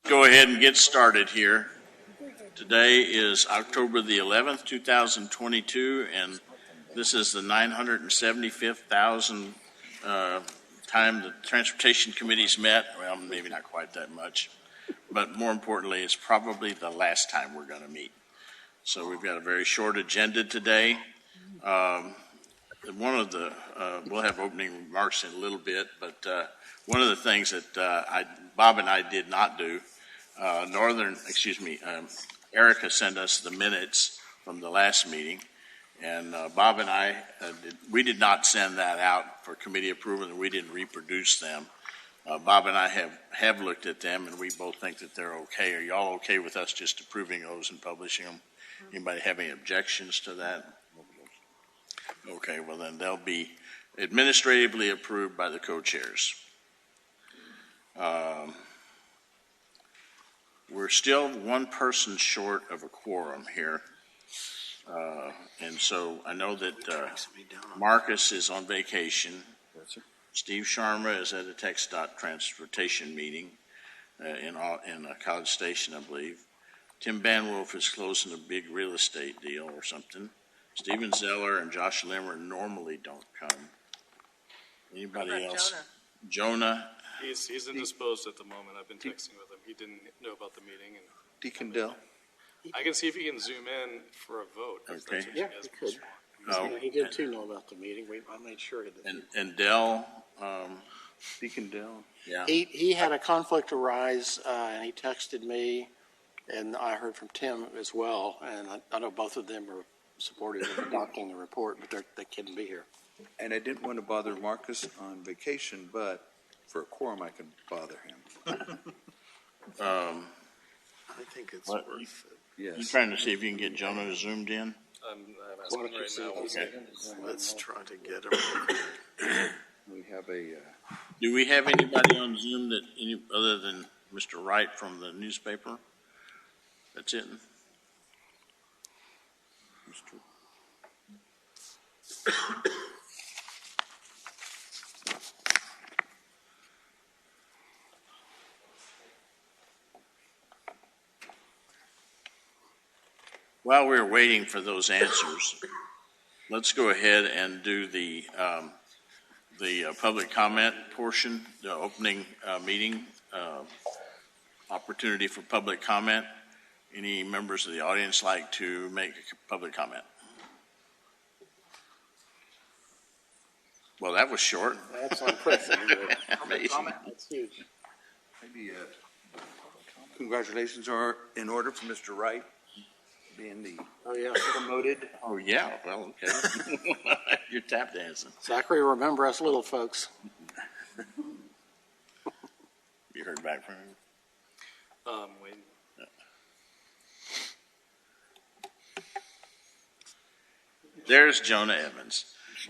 Go ahead and get started here. Today is October the 11th, 2022, and this is the 975th time the Transportation Committee's met. Well, maybe not quite that much, but more importantly, it's probably the last time we're going to meet. So we've got a very short agenda today. We'll have opening remarks in a little bit, but one of the things that Bob and I did not do, Erica sent us the minutes from the last meeting, and Bob and I, we did not send that out for committee approval, and we didn't reproduce them. Bob and I have looked at them, and we both think that they're okay. Are y'all okay with us just approving those and publishing them? Anybody have any objections to that? Okay, well then they'll be administratively approved by the co-chairs. We're still one person short of a quorum here. And so I know that Marcus is on vacation. Steve Sharma is at a TxDOT transportation meeting in College Station, I believe. Tim Banwolf is closing a big real estate deal or something. Stephen Zeller and Josh Limmer normally don't come. Anybody else? Jonah? He's indisposed at the moment. I've been texting with him. He didn't know about the meeting. And Deacon Dell. I can see if he can zoom in for a vote. Okay. Yeah, he could. He did too know about the meeting. I made sure he did. And Dell, Deacon Dell. yeah. He had a conflict arise, and he texted me, and I heard from Tim as well. And I know both of them are supportive of adopting the report, but they couldn't be here. And I didn't want to bother Marcus on vacation, but for a quorum, I can bother him. I think it's What? worth it. You Yes. trying to see if you can get Jonah zoomed in? I'm asking right now. Okay. Let's try to get him. We have a, Do we have anybody on Zoom other than Mr. Wright from the newspaper? That's it. While we're waiting for those answers, let's go ahead and do the public comment portion, the opening meeting opportunity for public comment. Any members of the audience like to make a public comment? Well, that was short. That's unprecedented. Amazing. That's huge. maybe congratulations are in order for Mr. Wright being the Oh, yeah. promoted. Oh, yeah, well, okay. You're tap dancing. Zachary, remember us little folks. You heard back from him? Waiting. There's Jonah Evans.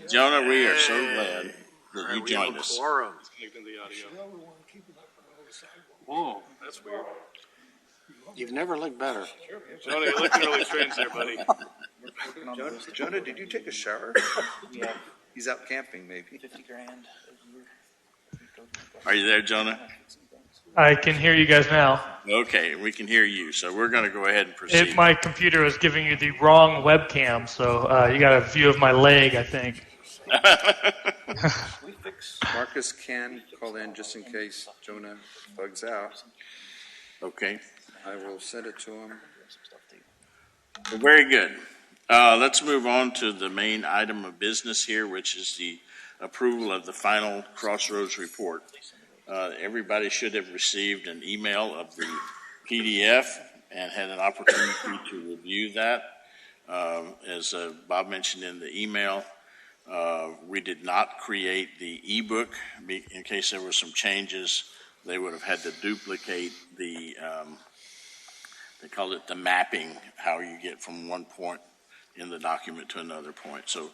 Jonah, we are so glad that you joined us. Connecting the audio. Whoa, that's weird. You've never looked better. Jonah, you're looking really strange there, buddy. Jonah, did you take a shower? Yeah, He's out camping, maybe. 50 grand. Are you there, Jonah? I can hear you guys now. Okay, we can hear you, so we're going to go ahead and proceed. My computer was giving you the wrong webcam, so you got a view of my leg, I think. Marcus can call in just in case Jonah bugs out. Okay, I will send it to him. well, very good. Let's move on to the main item of business here, which is the approval of the final Crossroads report. Everybody should have received an email of the PDF and had an opportunity to review that. As Bob mentioned in the email, we did not create the ebook. In case there were some changes, they would have had to duplicate the, they called it the mapping, how you get from one point in the document to another point. So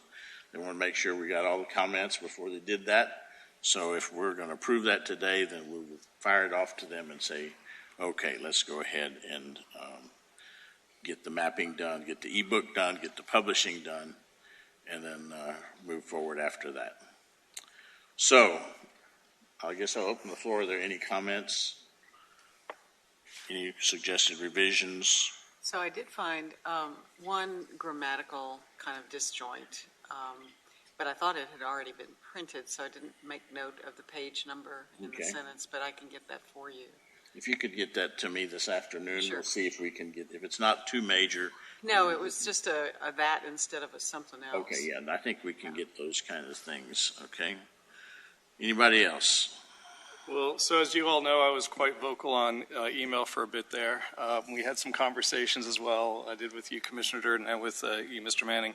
they want to make sure we got all the comments before they did that. So if we're going to approve that today, then we will fire it off to them and say, okay, let's go ahead and get the mapping done, get the ebook done, get the publishing done, and then move forward after that. So I guess I'll open the floor. Are there any comments? Any suggested revisions? So I did find one grammatical kind of disjoint, but I thought it had already been printed, so I didn't make note of the page number in the Okay. sentence, but I can get that for you. If you could get that to me this afternoon, Sure. we'll see if we can get, if it's not too major. No, it was just a that instead of a something else. Okay, yeah, and I think we can get those kind of things, okay? Anybody else? Well, so as you all know, I was quite vocal on email for a bit there. We had some conversations as well. I did with you, Commissioner Durden, and with you, Mr. Manning.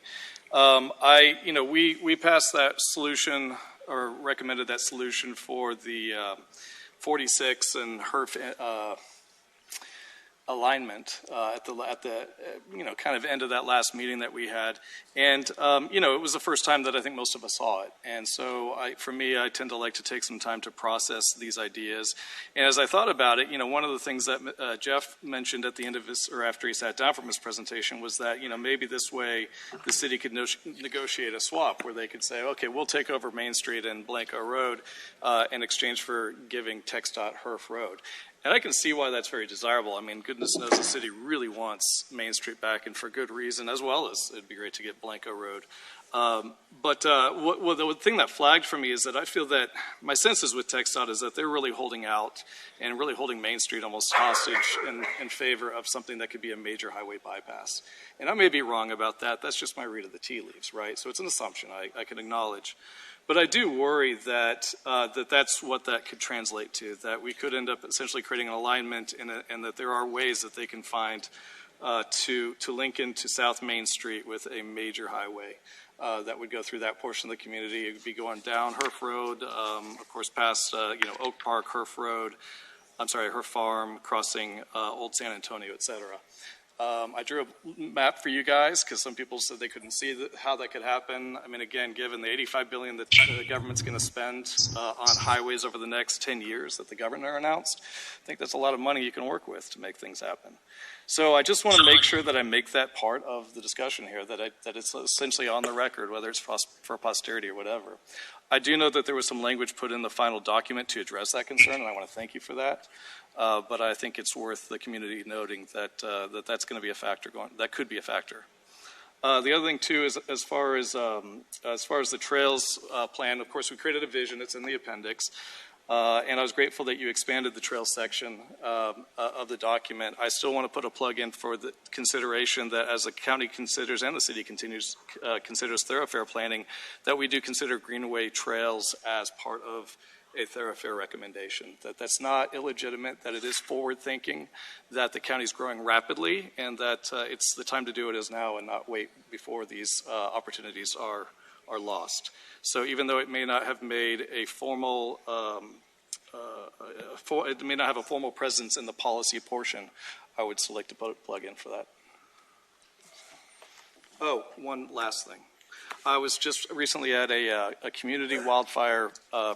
We passed that solution or recommended that solution for the 46 and HERF alignment at the kind of end of that last meeting that we had. And, it was the first time that I think most of us saw it. And so for me, I tend to like to take some time to process these ideas. And as I thought about it, one of the things that Jeff mentioned at the end of his, or after he sat down from his presentation, was that, maybe this way the city could negotiate a swap where they could say, okay, we'll take over Main Street and Blanco Road in exchange for giving TxDOT HERF Road. And I can see why that's very desirable. I mean, goodness knows the city really wants Main Street back, and for good reason, as well as it'd be great to get Blanco Road. But the thing that flagged for me is that I feel that my sense is with TxDOT is that they're really holding out and really holding Main Street almost hostage in favor of something that could be a major highway bypass. And I may be wrong about that. That's just my read of the tea leaves, right? So it's an assumption I can acknowledge. But I do worry that that's what that could translate to, that we could end up essentially creating an alignment and that there are ways that they can find to link into South Main Street with a major highway that would go through that portion of the community. It would be going down Herf Road, of course, past Oak Park, Herf Farm, crossing Old San Antonio, et cetera. I drew a map for you guys because some people said they couldn't see how that could happen. I mean, again, given the $85 billion that the government's going to spend on highways over the next 10 years that the governor announced, I think that's a lot of money you can work with to make things happen. So I just want to make sure that I make that part of the discussion here, that it's essentially on the record, whether it's for posterity or whatever. I do know that there was some language put in the final document to address that concern, and I want to thank you for that. But I think it's worth the community noting that that's going to be a factor that could be a factor. The other thing too is as far as the trails plan, of course we created a vision. It's in the appendix, and I was grateful that you expanded the trail section of the document. I still want to put a plug in for the consideration that as the county considers and the city considers thoroughfare planning, that we do consider greenway trails as part of a thoroughfare recommendation, that's not illegitimate, that it is forward-thinking, that the county's growing rapidly, and that it's the time to do it is now and not wait before these opportunities are lost. So even though it may not have made a formal, it may not have a formal presence in the policy portion, I would select to put a plug in for that. Oh, one last thing. I was just recently at a community wildfire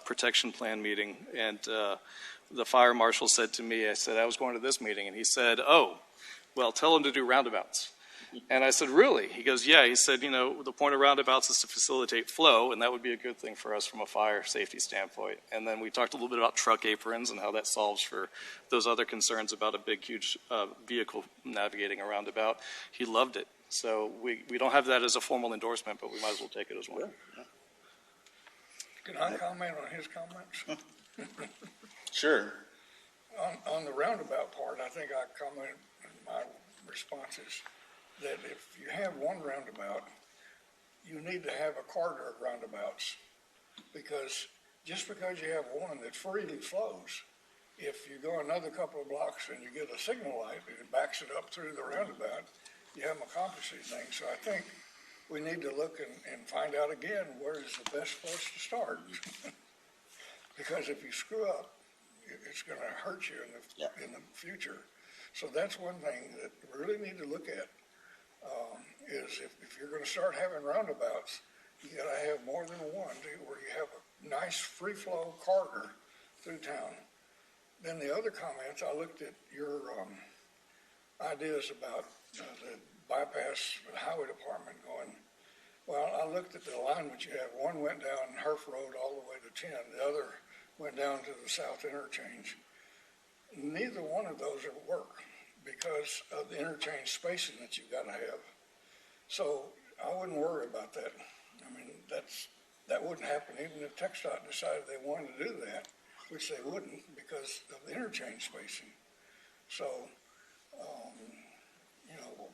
protection plan meeting, and the fire marshal said to me, I said, I was going to this meeting, and he said, oh, well, tell them to do roundabouts. And I said, really? He goes, yeah. He said, the point of roundabouts is to facilitate flow, and that would be a good thing for us from a fire safety standpoint. And then we talked a little bit about truck aprons and how that solves for those other concerns about a big, huge vehicle navigating a roundabout. He loved it. So we don't have that as a formal endorsement, but we might as well take it as one. Can I comment on his comments? Sure. On the roundabout part, I think I commented in my responses that if you have one roundabout, you need to have a corridor of roundabouts, because just because you have one that freely flows, if you go another couple of blocks and you get a signal light and it backs it up through the roundabout, you haven't accomplished anything. So I think we need to look and find out again where is the best place to start. Because if you screw up, it's going to hurt you in the future. So that's one thing that we really need to look at, is if you're going to start having roundabouts, you got to have more than one where you have a nice free flow corridor through town. Then the other comments, I looked at your ideas about the bypass the highway department going. Well, I looked at the alignment you have. One went down Herf Road all the way to 10. The other went down to the south interchange. neither one of those will work because of the interchange spacing that you've got to have. So I wouldn't worry about that. I mean, that wouldn't happen even if TxDOT decided they wanted to do that, which they wouldn't because of the interchange spacing. So,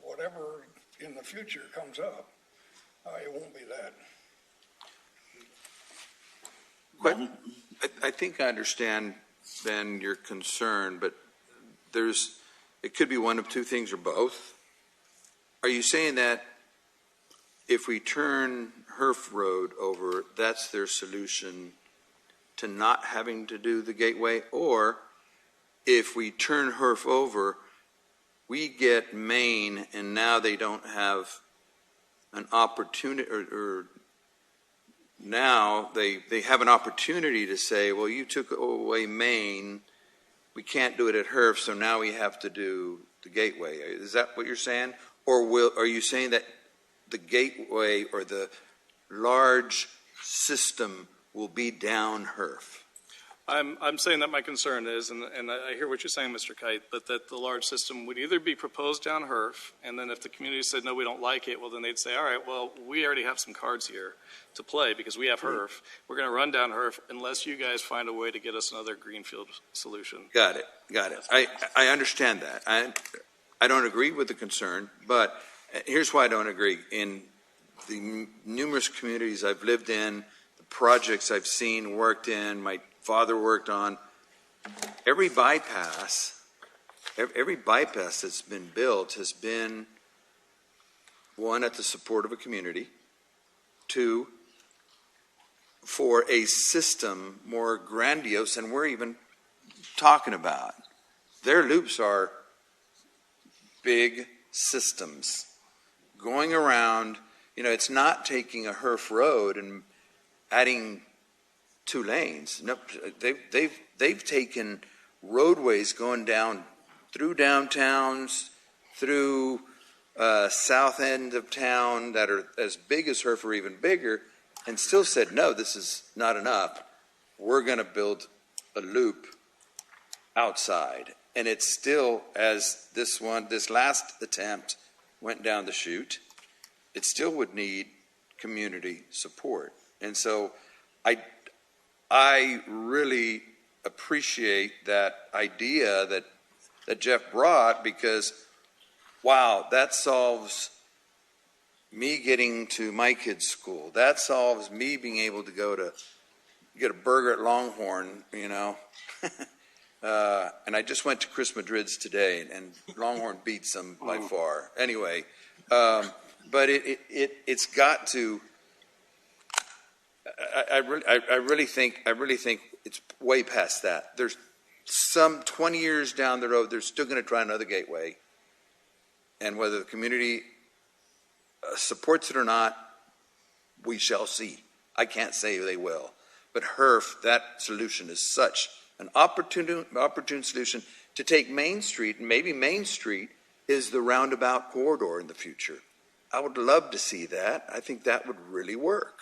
whatever in the future comes up, it won't be that. But I think I understand, Ben, your concern, but it could be one of two things or both. Are you saying that if we turn Herf Road over, that's their solution to not having to do the gateway? Or if we turn Herf over, we get Maine and now they don't have an opportunity, or now they have an opportunity to say, well, you took away Maine, we can't do it at Herf, so now we have to do the gateway. Is that what you're saying? Or are you saying that the gateway or the large system will be down Herf? I'm saying that my concern is, and I hear what you're saying, Mr. Kite, but that the large system would either be proposed down Herf, and then if the community said, no, we don't like it, well, then they'd say, all right, well, we already have some cards here to play because we have Herf. We're going to run down Herf unless you guys find a way to get us another greenfield solution. Got it. I understand that. I don't agree with the concern, but here's why I don't agree. In the numerous communities I've lived in, the projects I've seen, worked in, my father worked on, every bypass that's been built has been, one, at the support of a community, two, for a system more grandiose than we're even talking about. Their loops are big systems going around. It's not taking a Herf Road and adding 2 lanes. No, they've taken roadways going down through downtowns, through south end of town that are as big as Herf or even bigger, and still said, no, this is not enough. We're going to build a loop outside. And it's still, as this last attempt went down the chute, it still would need community support. And so I really appreciate that idea that Jeff brought, because, wow, that solves me getting to my kids' school. That solves me being able to go to get a burger at Longhorn, and I just went to Chris Madrid's today, and Longhorn beats them by far. Anyway, but it's got to. I really think it's way past that. There's some 20 years down the road, they're still going to try another gateway, and whether the community supports it or not, we shall see. I can't say they will, but Herf, that solution is such an opportune solution to take Main Street, and maybe Main Street is the roundabout corridor in the future. I would love to see that. I think that would really work.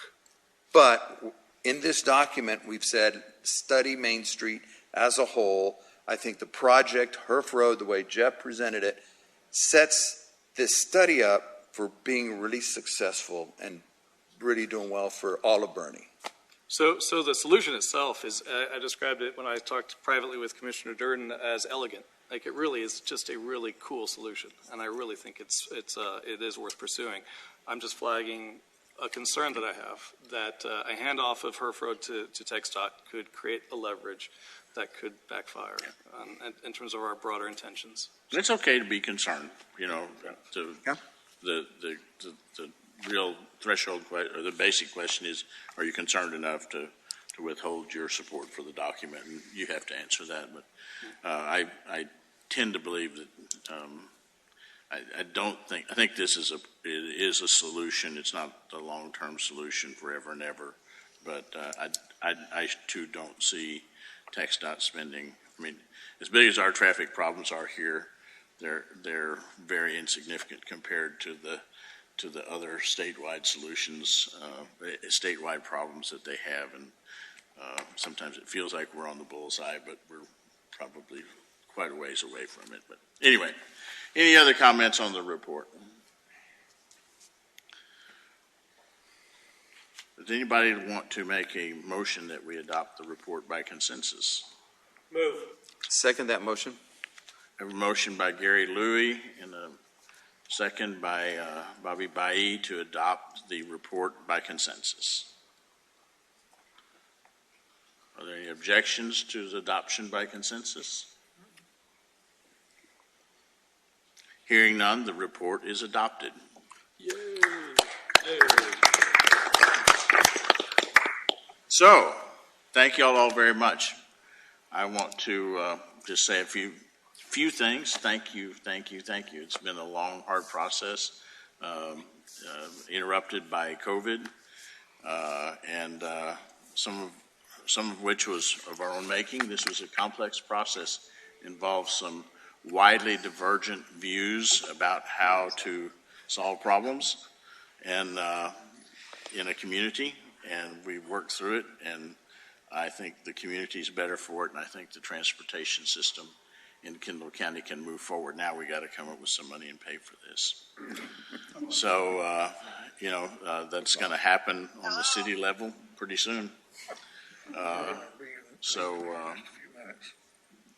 But in this document, we've said study Main Street as a whole. I think the project, Herf Road, the way Jeff presented it, sets this study up for being really successful and really doing well for all of Bernie. So the solution itself is, I described it when I talked privately with Commissioner Durden as elegant. Like, it really is just a really cool solution, and I really think it is worth pursuing. I'm just flagging a concern that I have, that a handoff of Herf Road to TxDOT could create a leverage that could backfire in terms of our broader intentions. It's okay to be concerned, the real threshold or the basic question is, are you concerned enough to withhold your support for the document? And you have to answer that, but I tend to believe that I think this is a solution. It's not a long-term solution forever and ever, but I too don't see TxDOT spending. I mean, as big as our traffic problems are here, they're very insignificant compared to the other statewide solutions, statewide problems that they have, and sometimes it feels like we're on the bullseye, but we're probably quite a ways away from it. But anyway, any other comments on the report? Does anybody want to make a motion that we adopt the report by consensus? Second that motion. I have a motion by Gary Louie and a second by Bobby Bailly to adopt the report by consensus. Are there any objections to the adoption by consensus? Hearing none, the report is adopted. So, thank you all very much. I want to just say a few things. Thank you. It's been a long, hard process, interrupted by COVID, and some of which was of our own making. This was a complex process, involved some widely divergent views about how to solve problems and in a community, and we worked through it, and I think the community is better for it, and I think the transportation system in Kendall County can move forward. Now we got to come up with some money and pay for this. So, that's going to happen on the city level pretty soon.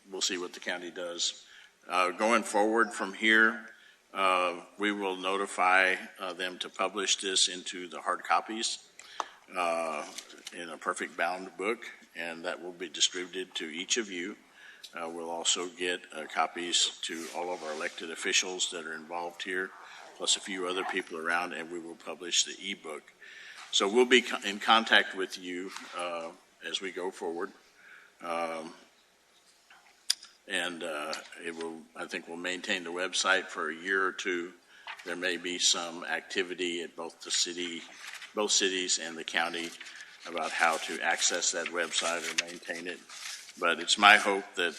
We'll see what the county does. Going forward from here, we will notify them to publish this into the hard copies in a perfect bound book, and that will be distributed to each of you. We'll also get copies to all of our elected officials that are involved here, plus a few other people around, and we will publish the e-book. So we'll be in contact with you as we go forward. I think we'll maintain the website for a year or two. There may be some activity at both cities and the county about how to access that website or maintain it. But it's my hope that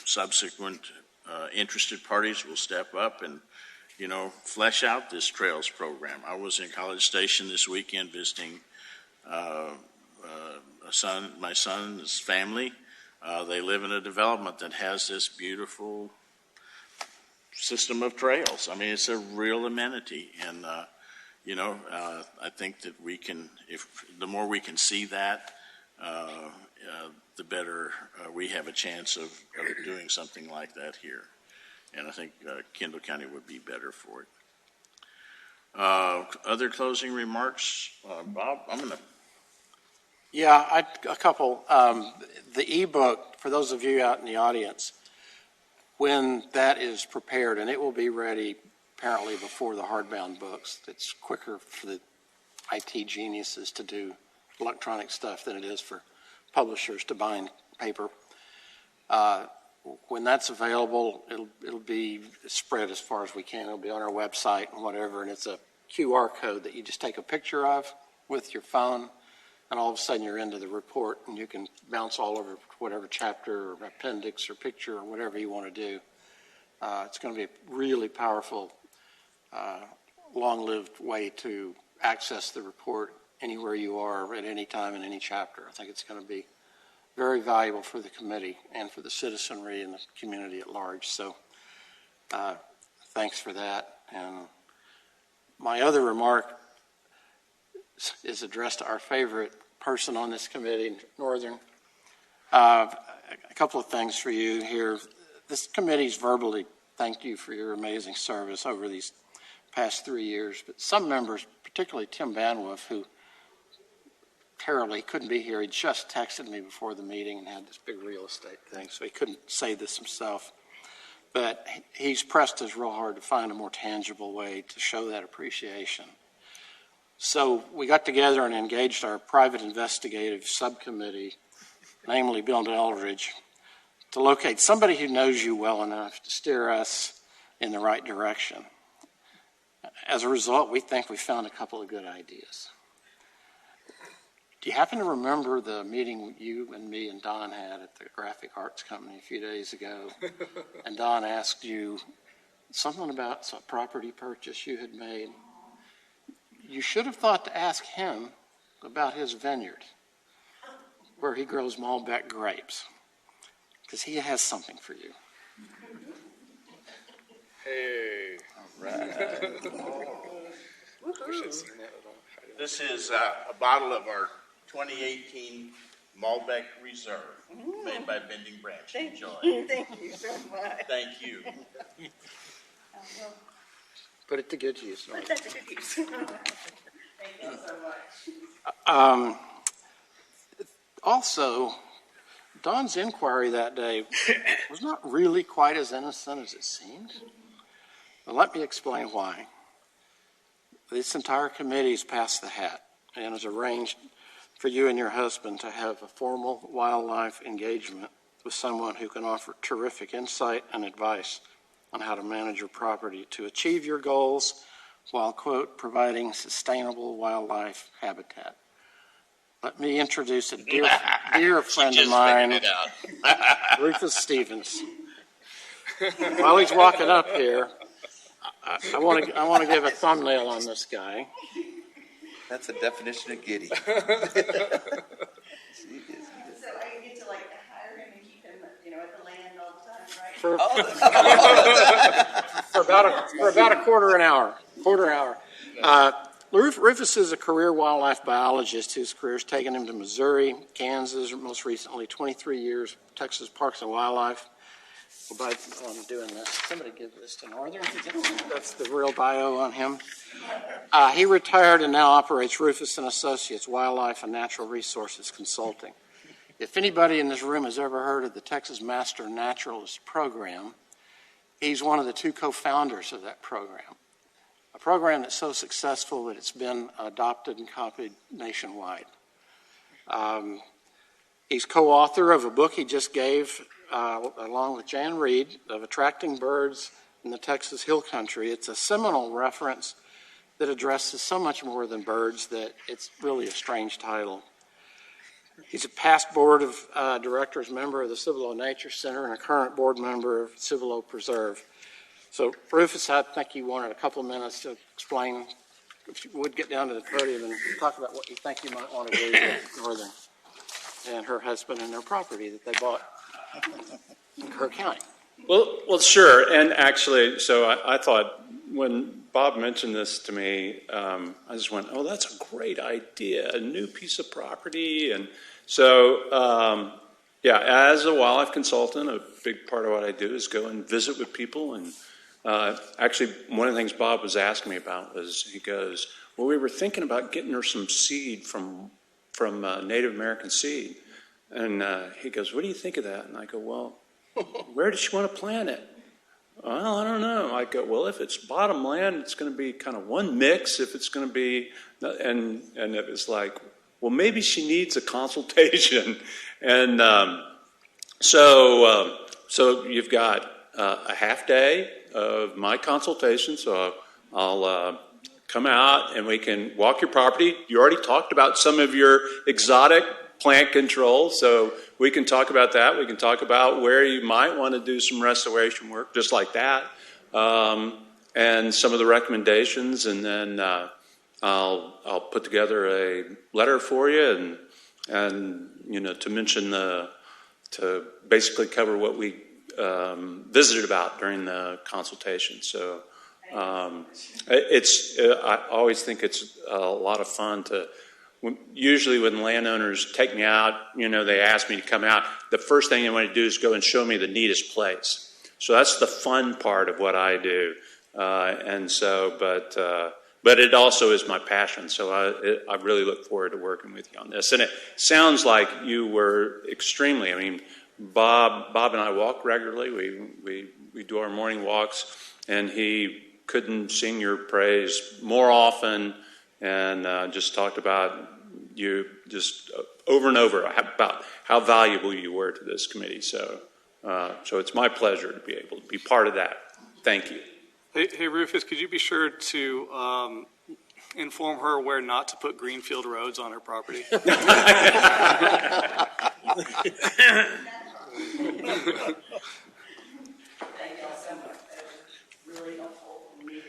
subsequent interested parties will step up and, flesh out this trails program. I was in College Station this weekend visiting my son's family. They live in a development that has this beautiful system of trails. I mean, it's a real amenity, and I think that we can, the more we can see that, the better we have a chance of doing something like that here. And I think Kendall County would be better for it. Other closing remarks? Bob, I'm going to... Yeah, a couple. The e-book, for those of you out in the audience, when that is prepared, and it will be ready apparently before the hardbound books. It's quicker for the IT geniuses to do electronic stuff than it is for publishers to bind paper. When that's available, it'll be spread as far as we can. It'll be on our website and whatever, and it's a QR code that you just take a picture of with your phone, and all of a sudden you're into the report, and you can bounce all over whatever chapter or appendix or picture or whatever you want to do. It's going to be a really powerful, long-lived way to access the report anywhere you are at any time in any chapter. I think it's going to be very valuable for the committee and for the citizenry and the community at large. So thanks for that. And my other remark is addressed to our favorite person on this committee, Northern. A couple of things for you here. This committee's verbally thanked you for your amazing service over these past 3 years, but some members, particularly Tim Banwolf, who terribly couldn't be here, he just texted me before the meeting and had this big real estate thing, so he couldn't say this himself. But he's pressed us real hard to find a more tangible way to show that appreciation. So we got together and engaged our private investigative subcommittee, namely Bill Eldridge, to locate somebody who knows you well enough to steer us in the right direction. As a result, we think we found a couple of good ideas. Do you happen to remember the meeting you and me and Don had at the Graphic Arts Company a few days ago? And Don asked you something about a property purchase you had made. You should have thought to ask him about his vineyard, where he grows Malbec grapes. because he has something for you. Hey. This is a bottle of our 2018 Malbec Reserve, made by Bending Branch. Enjoy. Thank you so much. Thank you. Put it to good use. But that's a good use. Thank you so much. Also, Don's inquiry that day was not really quite as innocent as it seemed. But let me explain why. This entire committee's passed the hat and has arranged for you and your husband to have a formal wildlife engagement with someone who can offer terrific insight and advice on how to manage your property to achieve your goals while, quote, providing sustainable wildlife habitat. Let me introduce a dear friend of mine, Rufus Stevens. While he's walking up here, I want to give a thumbnail on this guy. That's the definition of giddy. So I get to like hire him and keep him, at the land all the time, right? For about a quarter hour. Rufus is a career wildlife biologist whose career's taken him to Missouri, Kansas, most recently 23 years, Texas Parks and Wildlife. By doing this, somebody give this to Northern. That's the real bio on him. He retired and now operates Rufus and Associates Wildlife and Natural Resources Consulting. If anybody in this room has ever heard of the Texas Master Naturalist Program, he's one of the two co-founders of that program. A program that's so successful that it's been adopted and copied nationwide. He's co-author of a book he just gave along with Jan Reed of Attracting Birds in the Texas Hill Country. It's a seminal reference that addresses so much more than birds that it's really a strange title. He's a past board of directors member of the Cibolo Nature Center and a current board member of Cibolo Preserve. So, Rufus, I think you wanted a couple of minutes to explain, if you would get down to the podium and talk about what you think you might want to do with Northern and her husband and their property that they bought in Kerr County. Well, sure. And actually, so I thought when Bob mentioned this to me, I just went, oh, that's a great idea, a new piece of property. And so, as a wildlife consultant, a big part of what I do is go and visit with people. And actually, one of the things Bob was asking me about was, he goes, well, we were thinking about getting her some seed from Native American seed. And he goes, what do you think of that? And I go, well, where does she want to plant it? Well, I don't know. I go, well, if it's bottom land, it's going to be kind of one mix. If it's going to be, and it was like, well, maybe she needs a consultation. And so you've got a half day of my consultation. So I'll come out and we can walk your property. You already talked about some of your exotic plant control, so we can talk about that. We can talk about where you might want to do some restoration work, just like that, and some of the recommendations, and then I'll put together a letter for you, and to mention to basically cover what we visited about during the consultation. So I always think it's a lot of fun to. Usually when landowners take me out, they ask me to come out, the first thing they want to do is go and show me the neatest place. So that's the fun part of what I do. But it also is my passion. So I really look forward to working with you on this. And it sounds like you were extremely, Bob and I walk regularly. We do our morning walks, and he couldn't sing your praise more often. And just talked about you just over and over about how valuable you were to this committee. So it's my pleasure to be able to be part of that. Thank you. Hey Rufus, could you be sure to inform her where not to put greenfield roads on her property? Thank y'all so much. That was really helpful and needed.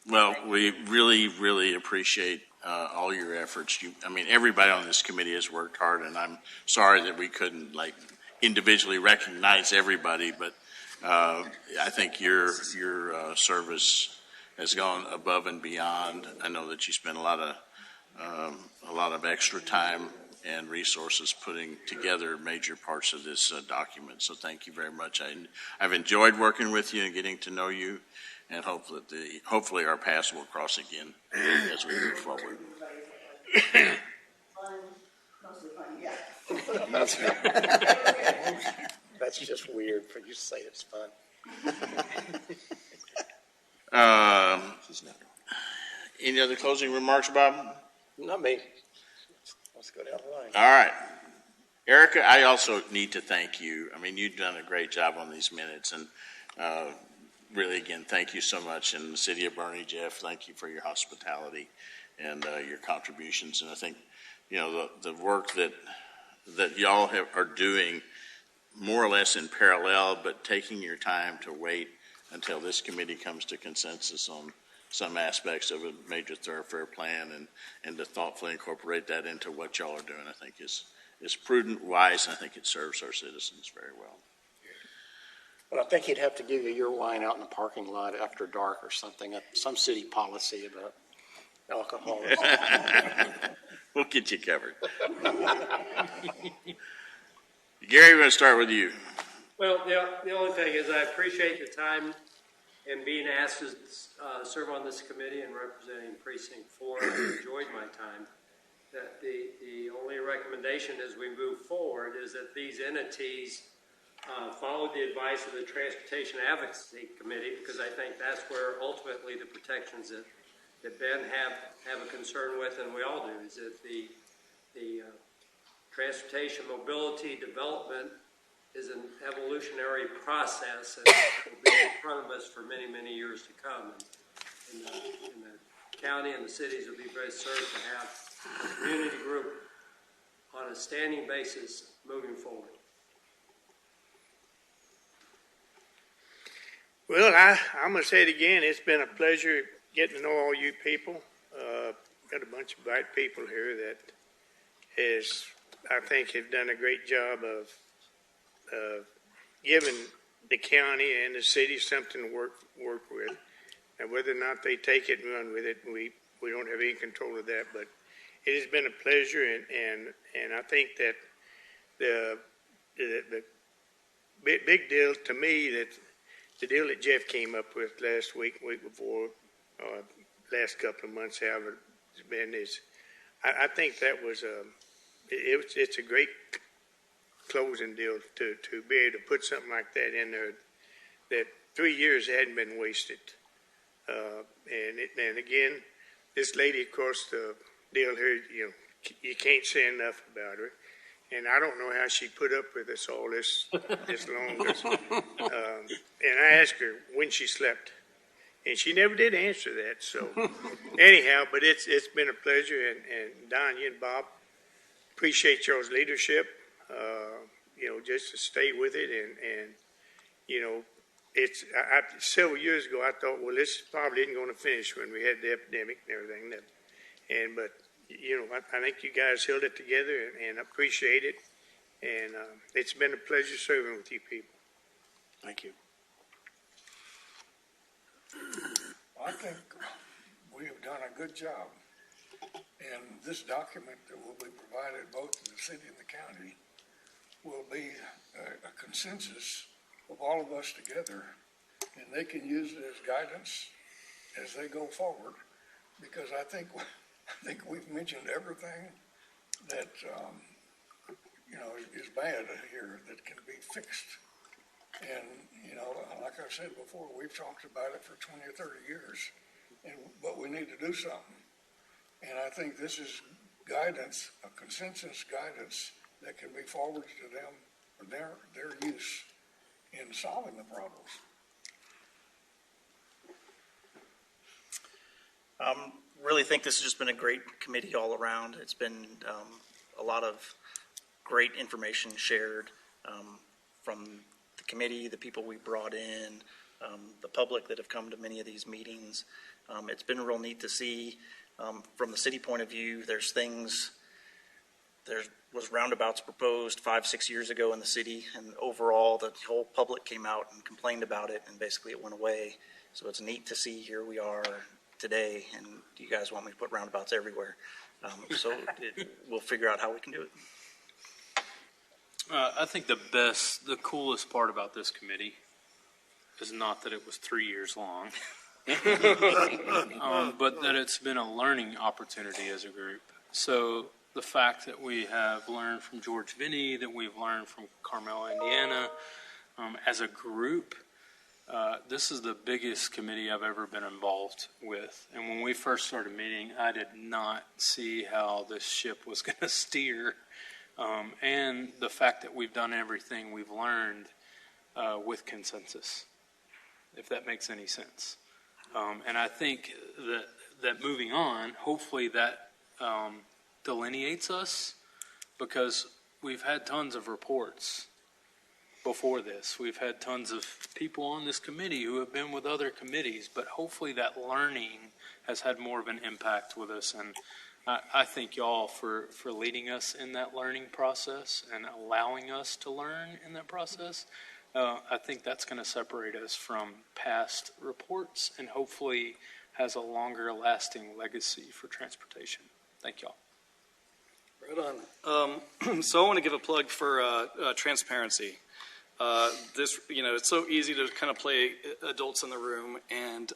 Well, we really, really appreciate all your efforts. Everybody on this committee has worked hard, and I'm sorry that we couldn't individually recognize everybody, but I think your service has gone above and beyond. I know that you spent a lot of extra time and resources putting together major parts of this document. So thank you very much. I've enjoyed working with you and getting to know you, and hopefully our paths will cross again as we move forward. Fun, mostly fun, yeah. That's just weird for you to say it's fun. Any other closing remarks, Bob? Not me. Let's go down the line. All right. Erica, I also need to thank you. I mean, you've done a great job on these minutes, and really, again, thank you so much. And the city of Bernie, Jeff, thank you for your hospitality and your contributions. And I think, the work that y'all are doing more or less in parallel, but taking your time to wait until this committee comes to consensus on some aspects of a major thoroughfare plan and to thoughtfully incorporate that into what y'all are doing, I think is prudent, wise, and I think it serves our citizens very well. But I think he'd have to give you your wine out in the parking lot after dark or something, some city policy about alcohol. We'll get you covered. Gary, we're going to start with you. Well, the only thing is I appreciate the time and being asked to serve on this committee and representing Precinct 4. I enjoyed my time. That the only recommendation as we move forward is that these entities follow the advice of the Transportation Advocacy Committee, because I think that's where ultimately the protections that Ben have a concern with, and we all do, is that the transportation mobility development is an evolutionary process and will be in front of us for many, many years to come. And the county and the cities will be very served to have a community group on a standing basis moving forward. Well, I'm going to say it again. It's been a pleasure getting to know all you people. Got a bunch of bright people here that I think have done a great job of giving the county and the city something to work with. And whether or not they take it and run with it, we don't have any control of that. But it has been a pleasure, and I think that the big deal to me, that the deal that Jeff came up with last week before, last couple of months, however it's been, is I think that was it's a great closing deal to be able to put something like that in there, that 3 years hadn't been wasted. And again, this lady across the deal here, you can't say enough about her. And I don't know how she put up with us all this long. And I asked her when she slept, and she never did answer that. So anyhow, but it's been a pleasure. And Don, you and Bob, appreciate y'all's leadership. Just to stay with it, and it's several years ago I thought, well, this probably isn't going to finish when we had the epidemic and everything. But I think you guys held it together, and I appreciate it. And it's been a pleasure serving with you people. Thank you. I think we have done a good job. And this document that will be provided both to the city and the county will be a consensus of all of us together, and they can use it as guidance as they go forward, because I think we've mentioned everything that is bad here that can be fixed. And like I've said before, we've talked about it for 20 or 30 years, but we need to do something. And I think this is guidance, a consensus guidance that can be forwarded to them for their use in solving the problems. Really think this has just been a great committee all around. It's been a lot of great information shared from the committee, the people we brought in, the public that have come to many of these meetings. It's been real neat to see from the city point of view. There's things there was roundabouts proposed 5-6 years ago in the city, and overall the whole public came out and complained about it, and basically it went away. So it's neat to see here we are today, and you guys want me to put roundabouts everywhere. We'll figure out how we can do it. I think the coolest part about this committee is not that it was 3 years long, but that it's been a learning opportunity as a group. So the fact that we have learned from George Vinny, that we've learned from Carmel, Indiana, as a group, this is the biggest committee I've ever been involved with. And when we first started meeting, I did not see how this ship was going to steer. And the fact that we've done everything we've learned with consensus, if that makes any sense. And I think that moving on, hopefully that delineates us, because we've had tons of reports before this. We've had tons of people on this committee who have been with other committees, but hopefully that learning has had more of an impact with us. And I thank y'all for leading us in that learning process and allowing us to learn in that process. I think that's going to separate us from past reports and hopefully has a longer lasting legacy for transportation. Thank y'all. Right on. So I want to give a plug for transparency. It's so easy to kind of play adults in the room and,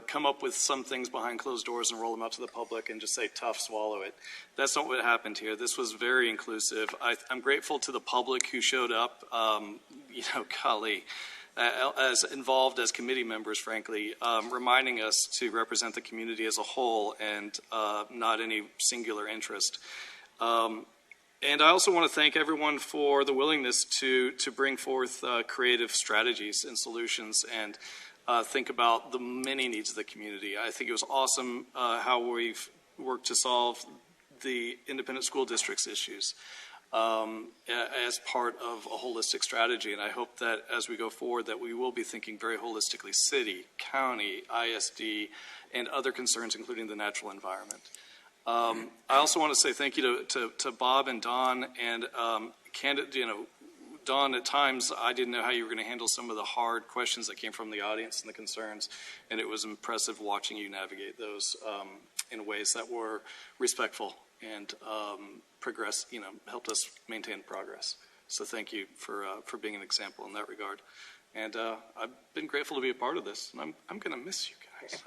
come up with some things behind closed doors and roll them up to the public and just say, tough, swallow it. That's not what happened here. This was very inclusive. I'm grateful to the public who showed up, golly, as involved as committee members, frankly, reminding us to represent the community as a whole and not any singular interest. And I also want to thank everyone for the willingness to bring forth creative strategies and solutions and think about the many needs of the community. I think it was awesome how we've worked to solve the independent school districts issues as part of a holistic strategy. And I hope that as we go forward that we will be thinking very holistically city, county, ISD, and other concerns, including the natural environment. I also want to say thank you to Bob and Don and Don, at times I didn't know how you were going to handle some of the hard questions that came from the audience and the concerns, and it was impressive watching you navigate those in ways that were respectful and helped us maintain progress. So thank you for being an example in that regard. And I've been grateful to be a part of this, and I'm going to miss you guys.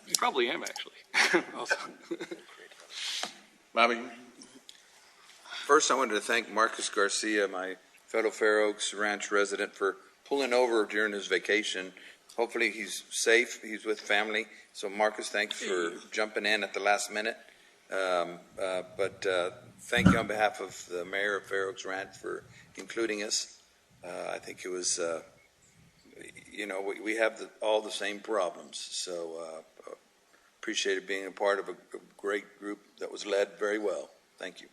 You probably am, actually. Bobby? First, I wanted to thank Marcus Garcia, my fellow Fair Oaks Ranch resident, for pulling over during his vacation. Hopefully he's safe, he's with family. So Marcus, thanks for jumping in at the last minute. But thank you on behalf of the mayor of Fair Oaks Ranch for including us. I think it was, we have all the same problems. So appreciated being a part of a great group that was led very well. Thank you.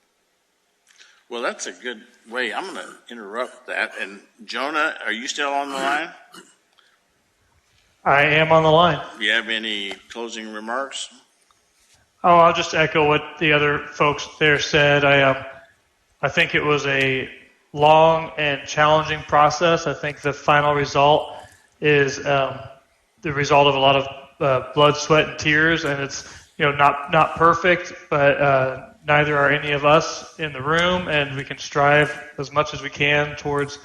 Well, that's a good way. I'm going to interrupt that. And Jonah, are you still on the line? I am on the line. Do you have any closing remarks? Oh, I'll just echo what the other folks there said. I think it was a long and challenging process. I think the final result is the result of a lot of blood, sweat, and tears, and it's not perfect, but neither are any of us in the room, and we can strive as much as we can towards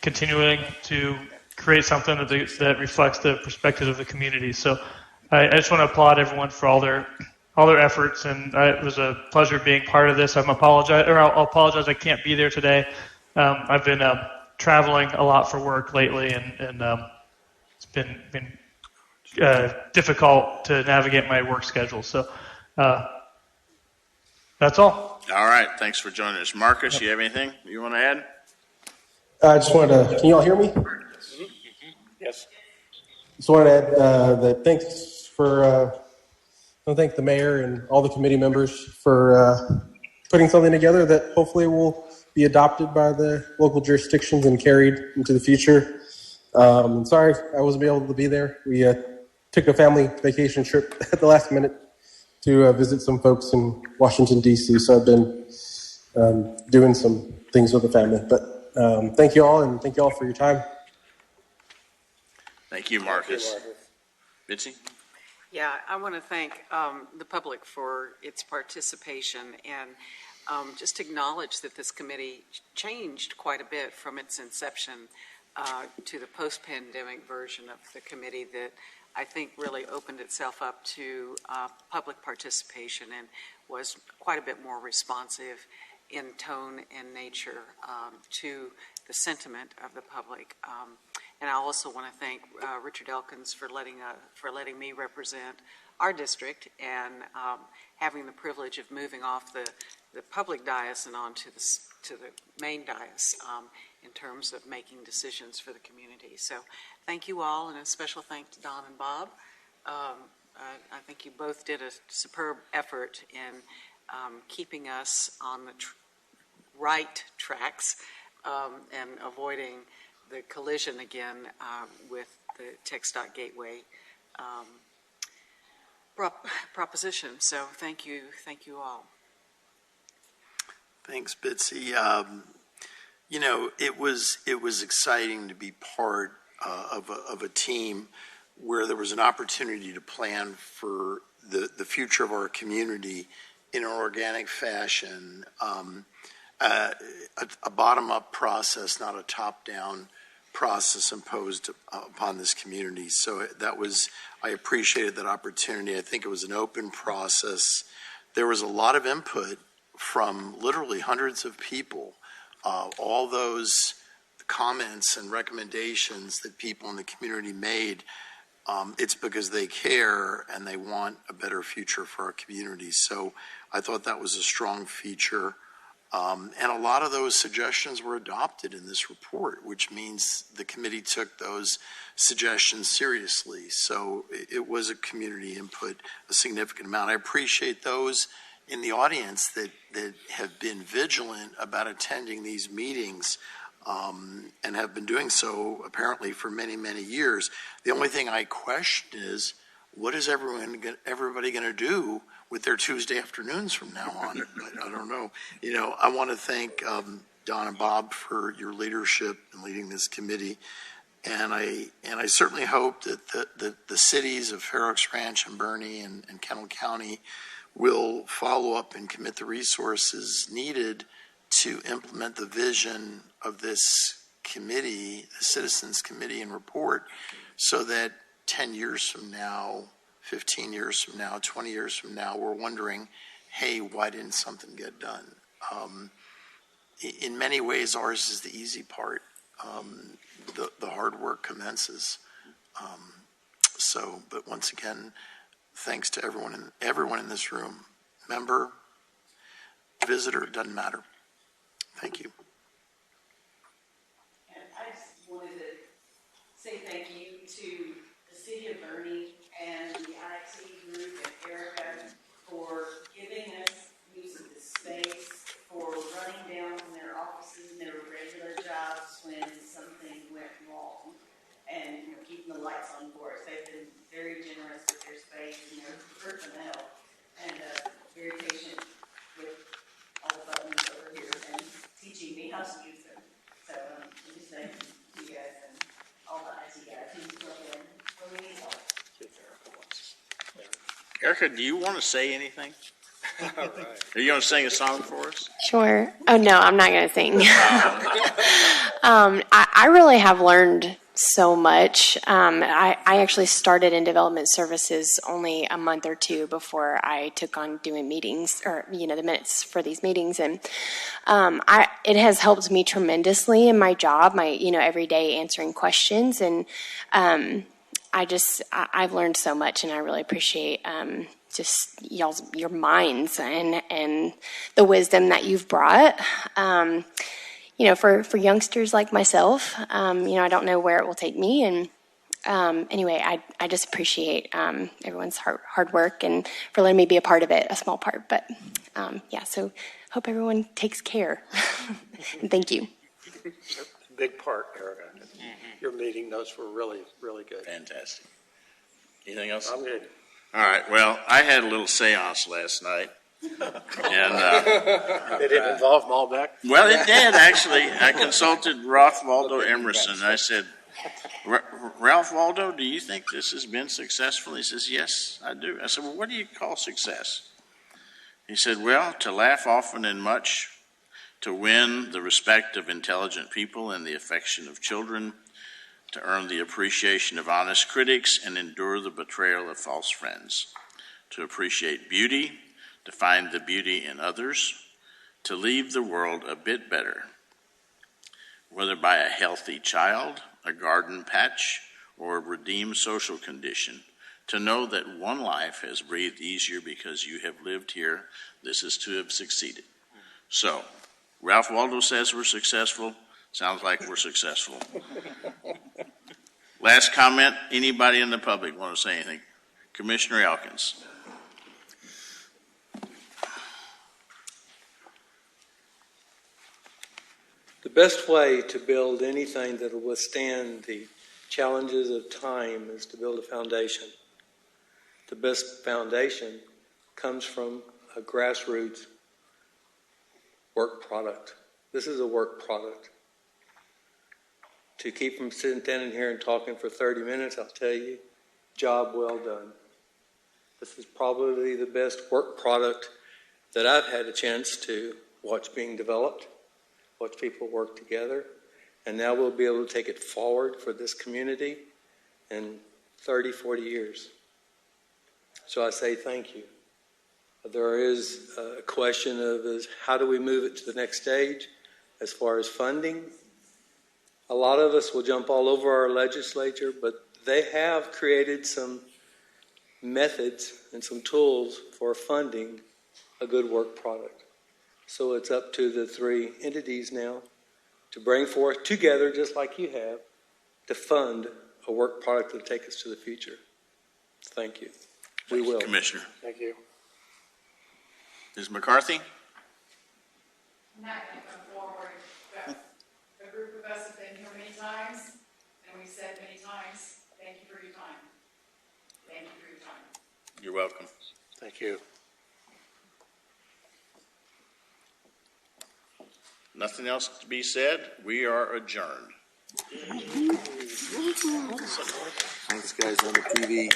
continuing to create something that reflects the perspective of the community. So I just want to applaud everyone for all their efforts, and it was a pleasure being part of this. I'll apologize I can't be there today. I've been traveling a lot for work lately, and it's been difficult to navigate my work schedule. So that's all. All right. Thanks for joining us. Marcus, you have anything you want to add? I just wanted to, can you all hear me? Yes. Just wanted to add that thanks for, I want to thank the mayor and all the committee members for putting something together that hopefully will be adopted by the local jurisdictions and carried into the future. Sorry I wasn't able to be there. We took a family vacation trip at the last minute to visit some folks in Washington, D.C., so I've been doing some things with the family. But thank you all, and thank you all for your time. Thank you, Marcus. Mitzi? Yeah, I want to thank the public for its participation and just acknowledge that this committee changed quite a bit from its inception to the post-pandemic version of the committee that I think really opened itself up to public participation and was quite a bit more responsive in tone and nature to the sentiment of the public. And I also want to thank Richard Elkins for letting me represent our district and having the privilege of moving off the public dais and onto the main dais in terms of making decisions for the community. So thank you all, and a special thanks to Don and Bob. I think you both did a superb effort in keeping us on the right tracks and avoiding the collision again with the TxDOT Gateway proposition. So thank you all. Thanks, Bitsy. You know, it was exciting to be part of a team where there was an opportunity to plan for the future of our community in an organic fashion, a bottom-up process, not a top-down process imposed upon this community. So I appreciated that opportunity. I think it was an open process. There was a lot of input from literally hundreds of people. All those comments and recommendations that people in the community made, it's because they care and they want a better future for our community. So I thought that was a strong feature. And a lot of those suggestions were adopted in this report, which means the committee took those suggestions seriously. So it was a community input, a significant amount. I appreciate those in the audience that have been vigilant about attending these meetings and have been doing so apparently for many, many years. The only thing I question is, what is everybody going to do with their Tuesday afternoons from now on? I don't know. You know, I want to thank Don and Bob for your leadership in leading this committee. And I certainly hope that the cities of Fair Oaks Ranch and Bernie and Kendall County will follow up and commit the resources needed to implement the vision of this committee, the Citizens Committee and Report, so that 10 years from now, 15 years from now, 20 years from now, we're wondering, hey, why didn't something get done? In many ways, ours is the easy part. The hard work commences. But once again, thanks to everyone in this room, member, visitor, it doesn't matter. Thank you. And I just wanted to say thank you to the city of Bernie and the IXE group and Erica for giving us use of the space, for running down from their offices and their regular jobs when something went wrong, and keeping the lights on for us. They've been very generous with their space and their personnel, and very patient with all the buttons over here and teaching me how to use them. So just thank you guys and all the IT guys who plug in when we need help. Erica, do you want to say anything? All right. Are you going to sing a song for us? Sure. Oh, no, I'm not going to sing. I really have learned so much. I actually started in development services only a month or two before I took on doing meetings, or the minutes for these meetings, and it has helped me tremendously in my job, my every day answering questions, and I've learned so much, and I really appreciate just your minds and the wisdom that you've brought. For youngsters like myself, I don't know where it will take me. And anyway, I just appreciate everyone's hard work and for letting me be a part of it, a small part. But so hope everyone takes care. And thank you. Big part, Erica. Your meeting notes were really, really good. Fantastic. Anything else? I'm good. All right, well, I had a little seance last night. And, Did it involve Malbec? well, it did, actually. I consulted Ralph Waldo Emerson. I said, Ralph Waldo, do you think this has been successful? He says, yes, I do. I said, well, what do you call success? He said, well, to laugh often and much, to win the respect of intelligent people and the affection of children, to earn the appreciation of honest critics and endure the betrayal of false friends, to appreciate beauty, to find the beauty in others, to leave the world a bit better, whether by a healthy child, a garden patch, or a redeemed social condition, to know that one life has breathed easier because you have lived here. This is to have succeeded. So, Ralph Waldo says we're successful. Sounds like we're successful. Last comment, anybody in the public want to say anything? Commissioner Elkins. The best way to build anything that will withstand the challenges of time is to build a foundation. The best foundation comes from a grassroots work product. This is a work product. To keep from standing here and talking for 30 minutes, I'll tell you, job well done. This is probably the best work product that I've had a chance to watch being developed, watch people work together, and now we'll be able to take it forward for this community in 30, 40 years. So I say thank you. There is a question of how do we move it to the next stage as far as funding. A lot of us will jump all over our legislature, but they have created some methods and some tools for funding a good work product. So it's up to the three entities now to bring forth together, just like you have, to fund a work product that will take us to the future. Thank you. We will. Commissioner. Thank you. Ms. McCarthy? I'm not going to come forward, but a group of us have been here many times, and we've said many times, thank you for your time. Thank you for your time. You're welcome. Thank you. Nothing else to be said. We are adjourned. Thanks, guys, on the TV.